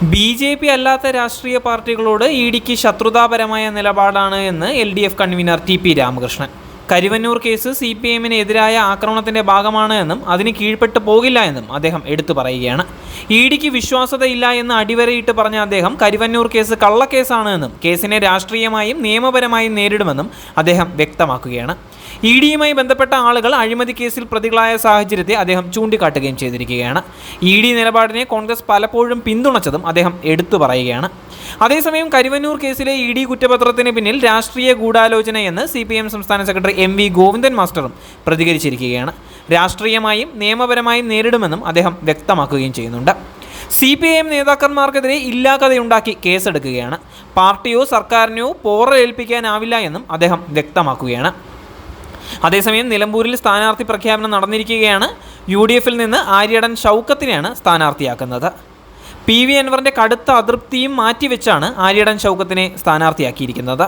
BJP. അല്ലാത്ത രാഷ്ട്രീയ പാർട്ടികളോട് ഇഡിക്ക് ശത്രുതാപരമായ നിലപാടാണ് എന്ന് LDF convener T P. Ramakrishnan. Karuvannur case CPM-ന് എതിരായ ആക്രമണത്തിൻ്റെ ഭാഗമാണ് എന്നും അതിന് കീഴ്പ്പെട്ടു പോകില്ല എന്നും അദ്ദേഹം എടുത്തു പറയുകയാണ്. ഇഡിക്ക് വിശ്വാസ്യതയില്ല എന്ന് അടിവരയിട്ട് പറഞ്ഞ അദ്ദേഹം കരുവന്നൂർ കേസ് കള്ളക്കേസാണ് എന്നും കേസിനെ രാഷ്ട്രീയമായും നിയമപരമായും നേരിടുമെന്നും അദ്ദേഹം വ്യക്തമാക്കുകയാണ്. ഇഡിയുമായി ബന്ധപ്പെട്ട ആളുകൾ അഴിമതി കേസിൽ പ്രതികളായ സാഹചര്യത്തെ അദ്ദേഹം ചൂണ്ടിക്കാട്ടുകയും ചെയ്തിരിക്കുകയാണ്. ഇഡി നിലപാടിനെ കോൺഗ്രസ് പലപ്പോഴും പിന്തുണച്ചതും അദ്ദേഹം എടുത്തു പറയുകയാണ്. അതേസമയം കരുവന്നൂർ കേസിലെ ഇഡി കുറ്റപത്രത്തിന് പിന്നിൽ രാഷ്ട്രീയ ഗൂഢാലോചനയെന്ന് CPM സംസ്ഥാന സെക്രട്ടറി MV ഗോവിന്ദൻ മാസ്റ്ററും പ്രതികരിച്ചിരിക്കുകയാണ്. രാഷ്ട്രീയമായും നിയമപരമായും നേരിടുമെന്നും അദ്ദേഹം വ്യക്തമാക്കുകയും ചെയ്യുന്നുണ്ട്. CPIM നേതാക്കന്മാർക്കെതിരെ ഇല്ലാക്കഥയുണ്ടാക്കി കേസെടുക്കുകയാണ്. പാർട്ടിയോ സർക്കാരിനെയോ പോറലേൽപ്പിക്കാനാവില്ല എന്നും അദ്ദേഹം വ്യക്തമാക്കുകയാണ്. അതേസമയം നിലമ്പൂരിൽ സ്ഥാനാർത്ഥി പ്രഖ്യാപനം നടന്നിരിക്കുകയാണ്. UDF-ൽ നിന്ന് ആര്യടൻ ഷൗക്കത്തിനെയാണ് സ്ഥാനാർത്ഥിയാക്കുന്നത്. PV അൻവറിൻ്റെ കടുത്ത അതൃപ്തിയും മാറ്റിവെച്ചാണ് ആര്യടൻ ഷൗക്കത്തിനെ സ്ഥാനാർത്ഥിയാക്കിയിരിക്കുന്നത്.